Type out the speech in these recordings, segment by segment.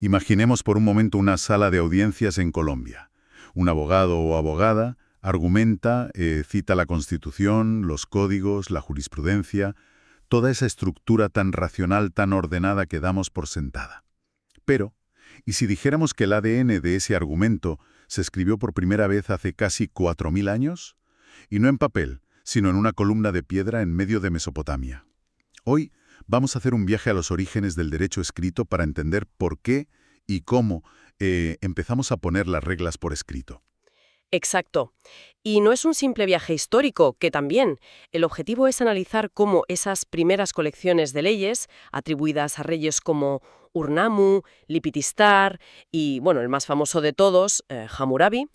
Imaginemos por un momento una sala de audiencias en Colombia. Un abogado o abogada argumenta, cita la Constitución, los códigos, la jurisprudencia, toda esa estructura tan racional, tan ordenada que damos por sentada. Pero, ¿y si dijéramos que el ADN de ese argumento se escribió por primera vez hace casi 4000 años? Y no en papel, sino en una columna de piedra en medio de Mesopotamia. Hoy vamos a hacer un viaje a los orígenes del derecho escrito para entender por qué y cómo empezamos a poner las reglas por escrito. Exacto. Y no es un simple viaje histórico, que también. El objetivo es analizar cómo esas primeras colecciones de leyes, atribuidas a reyes como Ur-Nammu, Lipitistar y, bueno, el más famoso de todos, Hammurabi,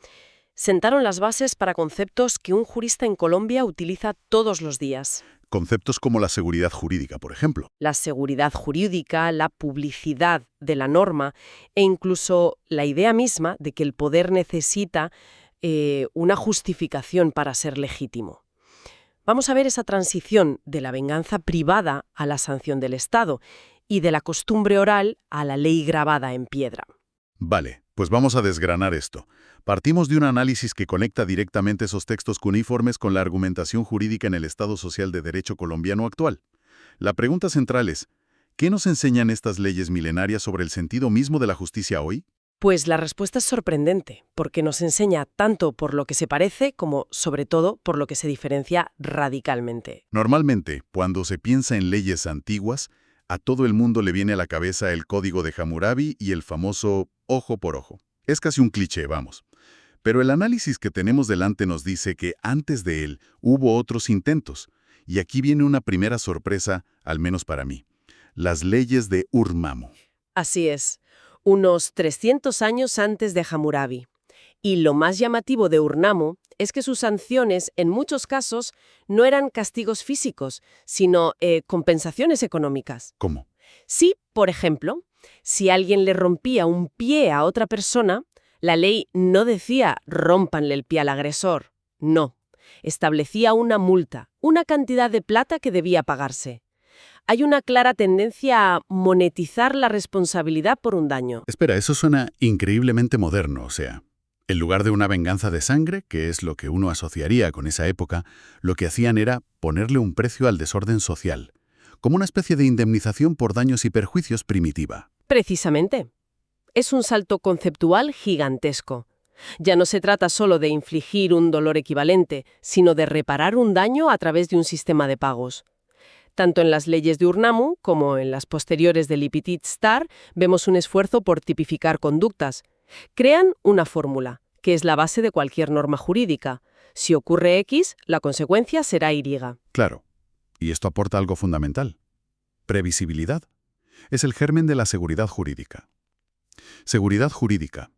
sentaron las bases para conceptos que un jurista en Colombia utiliza todos los días. Conceptos como la seguridad jurídica, por ejemplo. La seguridad jurídica, la publicidad de la norma e incluso la idea misma de que el poder necesita una justificación para ser legítimo. Vamos a ver esa transición de la venganza privada a la sanción del Estado y de la costumbre oral a la ley grabada en piedra. Vale, pues vamos a desgranar esto. Partimos de un análisis que conecta directamente esos textos cuneiformes con la argumentación jurídica en el Estado social de derecho colombiano actual. La pregunta central es, ¿qué nos enseñan estas leyes milenarias sobre el sentido mismo de la justicia hoy? Pues la respuesta es sorprendente, porque nos enseña tanto por lo que se parece como, sobre todo, por lo que se diferencia radicalmente. Normalmente, cuando se piensa en leyes antiguas, a todo el mundo le viene a la cabeza el Código de Hammurabi y el famoso ojo por ojo. Es casi un cliché, vamos. Pero el análisis que tenemos delante nos dice que antes de él hubo otros intentos. Y aquí viene una primera sorpresa, al menos para mí. Las leyes de Ur-Nammu. Así es, unos 300 años antes de Hammurabi. Y lo más llamativo de Ur-Nammu es que sus sanciones, en muchos casos, no eran castigos físicos, sino compensaciones económicas. ¿Cómo? Sí, por ejemplo, si alguien le rompía un pie a otra persona, la ley no decía rómpanle el pie al agresor. No. Establecía una multa, una cantidad de plata que debía pagarse. Hay una clara tendencia a monetizar la responsabilidad por un daño. Espera, eso suena increíblemente moderno, o sea, en lugar de una venganza de sangre, que es lo que uno asociaría con esa época, lo que hacían era ponerle un precio al desorden social, como una especie de indemnización por daños y perjuicios primitiva. Precisamente. Es un salto conceptual gigantesco. Ya no se trata solo de infligir un dolor equivalente, sino de reparar un daño a través de un sistema de pagos. Tanto en las leyes de Ur-Nammu como en las posteriores de Lipitit-Star vemos un esfuerzo por tipificar conductas. Crean una fórmula, que es la base de cualquier norma jurídica. Si ocurre X, la consecuencia será Y. Claro, y esto aporta algo fundamental. Previsibilidad. Es el germen de la seguridad jurídica. Seguridad jurídica.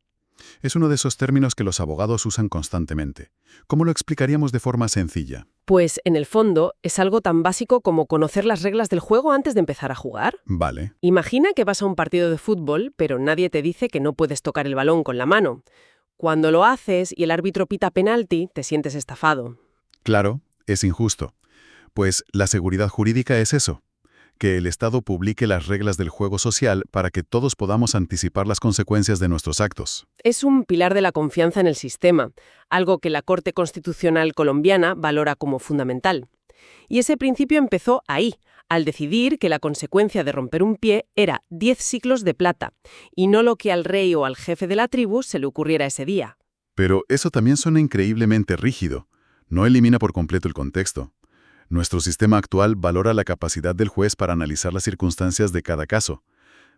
Es uno de esos términos que los abogados usan constantemente. ¿Cómo lo explicaríamos de forma sencilla? Pues, en el fondo, es algo tan básico como conocer las reglas del juego antes de empezar a jugar. Vale. Imagina que vas a un partido de fútbol, pero nadie te dice que no puedes tocar el balón con la mano. Cuando lo haces y el árbitro pita penalti, te sientes estafado. Claro, es injusto. Pues la seguridad jurídica es eso. Que el Estado publique las reglas del juego social para que todos podamos anticipar las consecuencias de nuestros actos. Es un pilar de la confianza en el sistema, algo que la Corte Constitucional colombiana valora como fundamental. Y ese principio empezó ahí, al decidir que la consecuencia de romper un pie era 10 siclos de plata, y no lo que al rey o al jefe de la tribu se le ocurriera ese día. Pero eso también suena increíblemente rígido. No elimina por completo el contexto. Nuestro sistema actual valora la capacidad del juez para analizar las circunstancias de cada caso.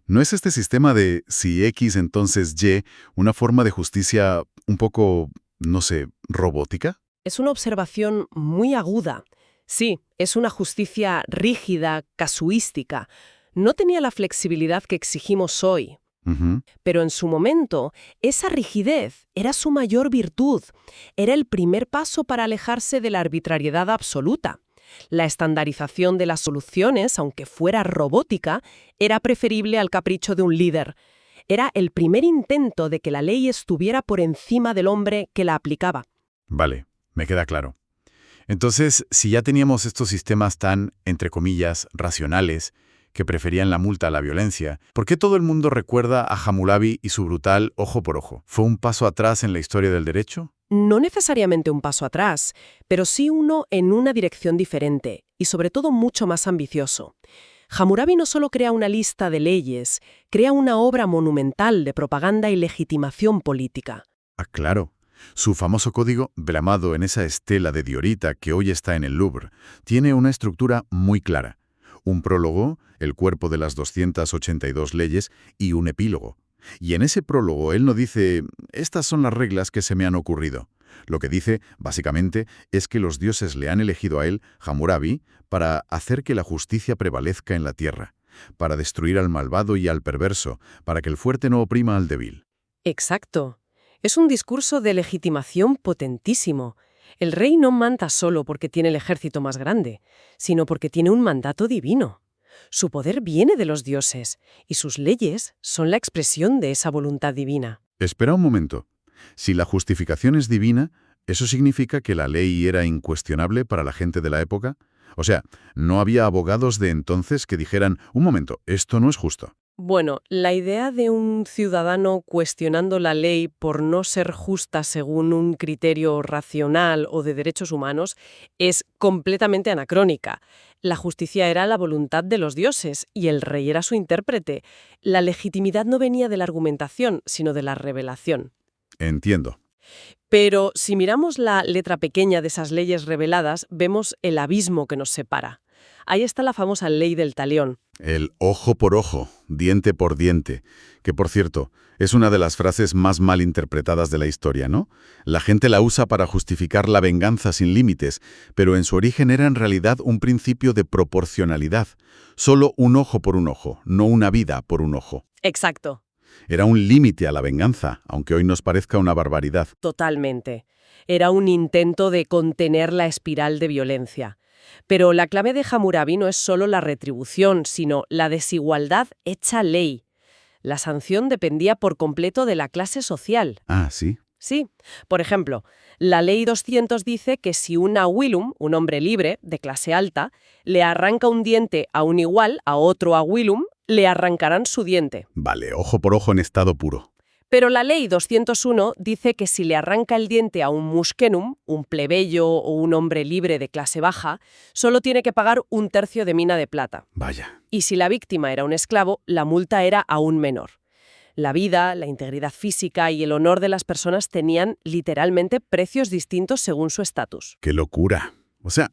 ¿No es este sistema de si X entonces Y una forma de justicia un poco, no sé, robótica? Es una observación muy aguda. Sí, es una justicia rígida, casuística. No tenía la flexibilidad que exigimos hoy. Pero en su momento, esa rigidez era su mayor virtud. Era el primer paso para alejarse de la arbitrariedad absoluta. La estandarización de las soluciones, aunque fuera robótica, era preferible al capricho de un líder. Era el primer intento de que la ley estuviera por encima del hombre que la aplicaba. Vale, me queda claro. Entonces, si ya teníamos estos sistemas tan, entre comillas, racionales, que preferían la multa a la violencia. ¿Por qué todo el mundo recuerda a Hammurabi y su brutal ojo por ojo? ¿Fue un paso atrás en la historia del derecho? No necesariamente un paso atrás, pero sí uno en una dirección diferente y sobre todo mucho más ambicioso. Hammurabi no solo crea una lista de leyes, crea una obra monumental de propaganda y legitimación política. Ah, claro. Su famoso código, blamado en esa estela de diorita que hoy está en el Louvre, tiene una estructura muy clara. Un prólogo, el cuerpo de las 282 leyes, y un epílogo. Y en ese prólogo él no dice, estas son las reglas que se me han ocurrido. Lo que dice, básicamente, es que los dioses le han elegido a él, Hammurabi, para hacer que la justicia prevalezca en la tierra, para destruir al malvado y al perverso, para que el fuerte no oprima al débil. Exacto. Es un discurso de legitimación potentísimo. El rey no manda solo porque tiene el ejército más grande, sino porque tiene un mandato divino. Su poder viene de los dioses, y sus leyes son la expresión de esa voluntad divina. Espera un momento. Si la justificación es divina, ¿eso significa que la ley era incuestionable para la gente de la época? O sea, ¿no había abogados de entonces que dijeran, un momento, esto no es justo? Bueno, la idea de un ciudadano cuestionando la ley por no ser justa según un criterio racional o de derechos humanos es completamente anacrónica. La justicia era la voluntad de los dioses y el rey era su intérprete. La legitimidad no venía de la argumentación, sino de la revelación. Entiendo. Pero si miramos la letra pequeña de esas leyes reveladas, vemos el abismo que nos separa. Ahí está la famosa ley del talión. El ojo por ojo, diente por diente, que por cierto, es una de las frases más mal interpretadas de la historia, ¿no? La gente la usa para justificar la venganza sin límites, pero en su origen era en realidad un principio de proporcionalidad. Solo un ojo por un ojo, no una vida por un ojo. Exacto. Era un límite a la venganza, aunque hoy nos parezca una barbaridad. Totalmente. Era un intento de contener la espiral de violencia. Pero la clave de Hammurabi no es solo la retribución, sino la desigualdad hecha ley. La sanción dependía por completo de la clase social. Ah, ¿sí? Sí. Por ejemplo, la Ley 200 dice que si un awilum, un hombre libre, de clase alta, le arranca un diente a un igual, a otro awilum, le arrancarán su diente. Vale, ojo por ojo en estado puro. Pero la Ley 201 dice que si le arranca el diente a un muskenum, un plebeyo o un hombre libre de clase baja, solo tiene que pagar 1/3 de mina de plata. Vaya. Y si la víctima era un esclavo, la multa era aún menor. La vida, la integridad física y el honor de las personas tenían literalmente precios distintos según su estatus. ¡Qué locura! O sea,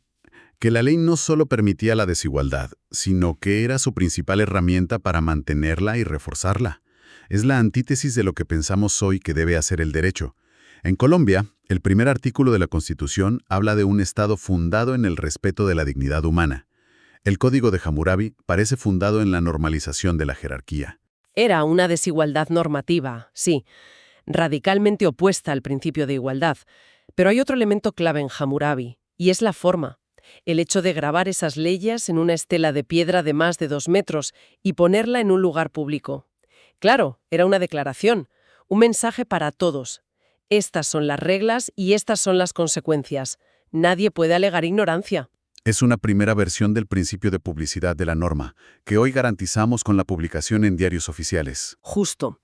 que la ley no solo permitía la desigualdad, sino que era su principal herramienta para mantenerla y reforzarla. Es la antítesis de lo que pensamos hoy que debe hacer el derecho. En Colombia, el primer artículo de la Constitución habla de un Estado fundado en el respeto de la dignidad humana. El Código de Hammurabi parece fundado en la normalización de la jerarquía. Era una desigualdad normativa, sí, radicalmente opuesta al principio de igualdad. Pero hay otro elemento clave en Hammurabi, y es la forma. El hecho de grabar esas leyes en una estela de piedra de más de 2 metros y ponerla en un lugar público. Claro, era una declaración, un mensaje para todos. Estas son las reglas y estas son las consecuencias. Nadie puede alegar ignorancia. Es una primera versión del principio de publicidad de la norma, que hoy garantizamos con la publicación en diarios oficiales. Justo.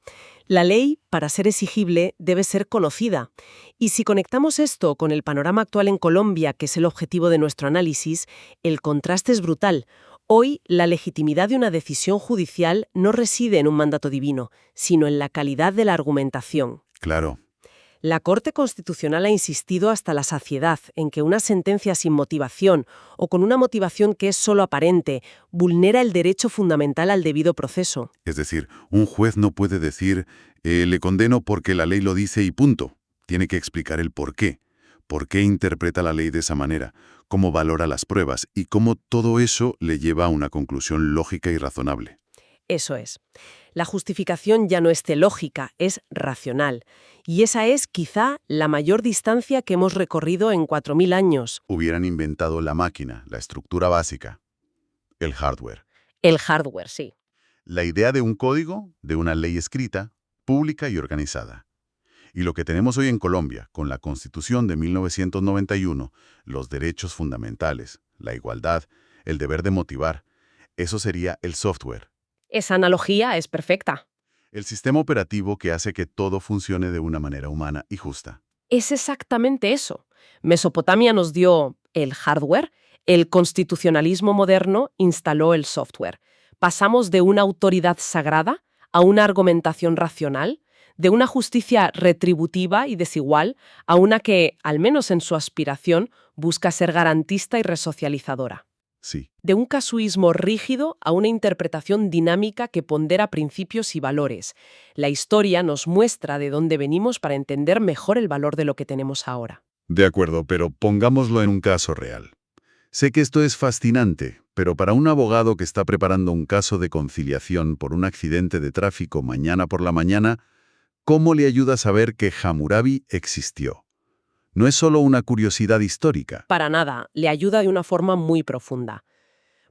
La ley, para ser exigible, debe ser conocida. Y si conectamos esto con el panorama actual en Colombia, que es el objetivo de nuestro análisis, el contraste es brutal. Hoy, la legitimidad de una decisión judicial no reside en un mandato divino, sino en la calidad de la argumentación. Claro. La Corte Constitucional ha insistido hasta la saciedad en que una sentencia sin motivación o con una motivación que es solo aparente vulnera el derecho fundamental al debido proceso. Es decir, un juez no puede decir, le condeno porque la ley lo dice y punto. Tiene que explicar el por qué. ¿Por qué interpreta la ley de esa manera? ¿Cómo valora las pruebas? Y cómo todo eso le lleva a una conclusión lógica y razonable. Eso es. La justificación ya no es teológica, es racional. Y esa es, quizá, la mayor distancia que hemos recorrido en 4000 años. Hubieran inventado la máquina, la estructura básica, el hardware. El hardware, sí. La idea de un código, de una ley escrita, pública y organizada. Y lo que tenemos hoy en Colombia, con la Constitución de 1991, los derechos fundamentales, la igualdad, el deber de motivar, Eso sería el software, Esa analogía es perfecta. el sistema operativo que hace que todo funcione de una manera humana y justa. Es exactamente eso. Mesopotamia nos dio el hardware, el constitucionalismo moderno instaló el software. Pasamos de una autoridad sagrada a una argumentación racional, de una justicia retributiva y desigual a una que, al menos en su aspiración, busca ser garantista y resocializadora. Sí, De un casuismo rígido a una interpretación dinámica que pondera principios y valores. La historia nos muestra de dónde venimos para entender mejor el valor de lo que tenemos ahora. de acuerdo, pero pongámoslo en un caso real. Sé que esto es fascinante, pero para un abogado que está preparando un caso de conciliación por un accidente de tráfico mañana por la mañana, ¿cómo le ayuda a saber que Hammurabi existió? No es solo una curiosidad histórica. Para nada, le ayuda de una forma muy profunda.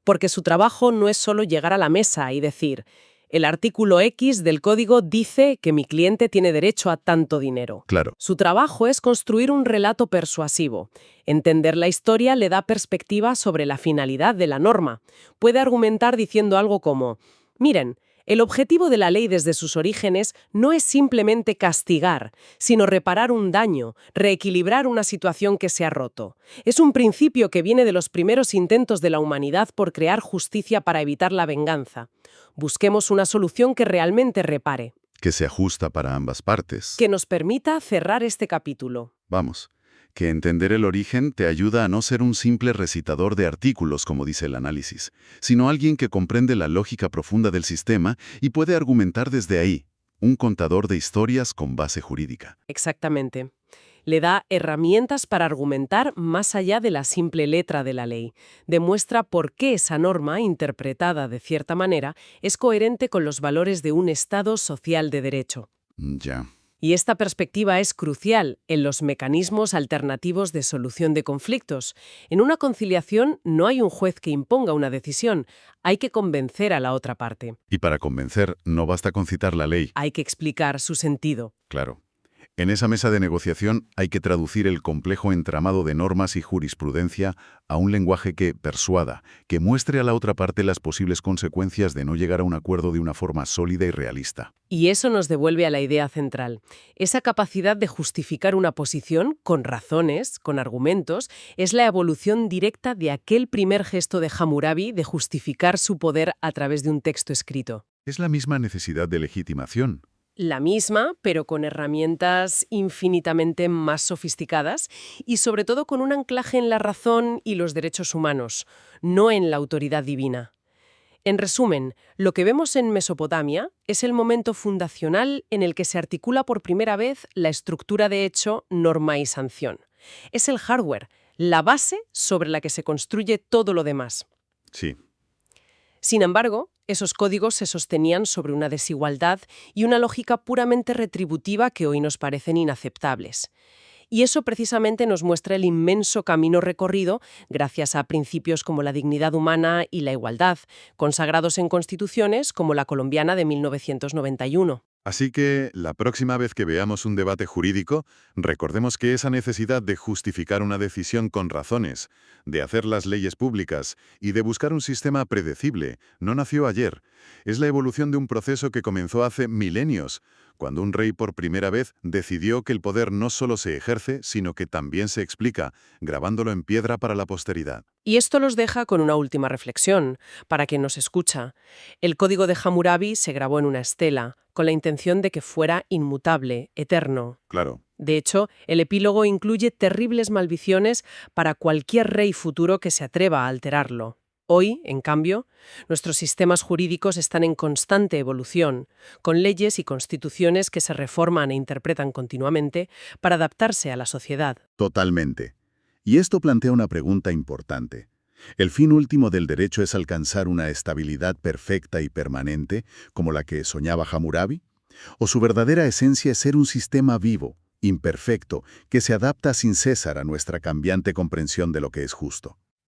Porque su trabajo no es solo llegar a la mesa y decir, el artículo X del código dice que mi cliente tiene derecho a tanto dinero. Claro, Su trabajo es construir un relato persuasivo. Entender la historia le da perspectiva sobre la finalidad de la norma. Puede argumentar diciendo algo como, miren, el objetivo de la ley desde sus orígenes no es simplemente castigar, sino reparar un daño, reequilibrar una situación que se ha roto. Es un principio que viene de los primeros intentos de la humanidad por crear justicia para evitar la venganza. Busquemos una solución que realmente repare, que se ajusta para ambas partes. que nos permita cerrar este capítulo. Vamos, que entender el origen te ayuda a no ser un simple recitador de artículos, como dice el análisis, sino alguien que comprende la lógica profunda del sistema y puede argumentar desde ahí, un contador de historias con base jurídica. Exactamente. Le da herramientas para argumentar más allá de la simple letra de la ley. Demuestra por qué esa norma, interpretada de cierta manera, es coherente con los valores de un Estado social de derecho. Ya. Y esta perspectiva es crucial en los mecanismos alternativos de solución de conflictos. En una conciliación no hay un juez que imponga una decisión, hay que convencer a la otra parte. Y para convencer, no basta con citar la ley. Hay que explicar su sentido. Claro. En esa mesa de negociación hay que traducir el complejo entramado de normas y jurisprudencia a un lenguaje que persuada, que muestre a la otra parte las posibles consecuencias de no llegar a un acuerdo de una forma sólida y realista. Y eso nos devuelve a la idea central. Esa capacidad de justificar una posición con razones, con argumentos, es la evolución directa de aquel primer gesto de Hammurabi de justificar su poder a través de un texto escrito. Es la misma necesidad de legitimación. La misma, pero con herramientas infinitamente más sofisticadas y sobre todo con un anclaje en la razón y los derechos humanos, no en la autoridad divina. En resumen, lo que vemos en Mesopotamia es el momento fundacional en el que se articula por primera vez la estructura de hecho, norma y sanción. Es el hardware, la base sobre la que se construye todo lo demás. Sí. Sin embargo, esos códigos se sostenían sobre una desigualdad y una lógica puramente retributiva que hoy nos parecen inaceptables. Y eso precisamente nos muestra el inmenso camino recorrido gracias a principios como la dignidad humana y la igualdad, consagrados en constituciones como la colombiana de 1991. Así que, la próxima vez que veamos un debate jurídico, recordemos que esa necesidad de justificar una decisión con razones, de hacer las leyes públicas y de buscar un sistema predecible no nació ayer. Es la evolución de un proceso que comenzó hace milenios, cuando un rey por primera vez decidió que el poder no solo se ejerce, sino que también se explica, grabándolo en piedra para la posteridad. Y esto los deja con una última reflexión, para quien nos escucha. El código de Hammurabi se grabó en una estela, con la intención de que fuera inmutable, eterno. Claro. De hecho, el epílogo incluye terribles maldiciones para cualquier rey futuro que se atreva a alterarlo. Hoy, en cambio, nuestros sistemas jurídicos están en constante evolución, con leyes y constituciones que se reforman e interpretan continuamente para adaptarse a la sociedad. Totalmente. Y esto plantea una pregunta importante. ¿El fin último del derecho es alcanzar una estabilidad perfecta y permanente, como la que soñaba Hammurabi? ¿O su verdadera esencia es ser un sistema vivo, imperfecto, que se adapta sin cesar a nuestra cambiante comprensión de lo que es justo?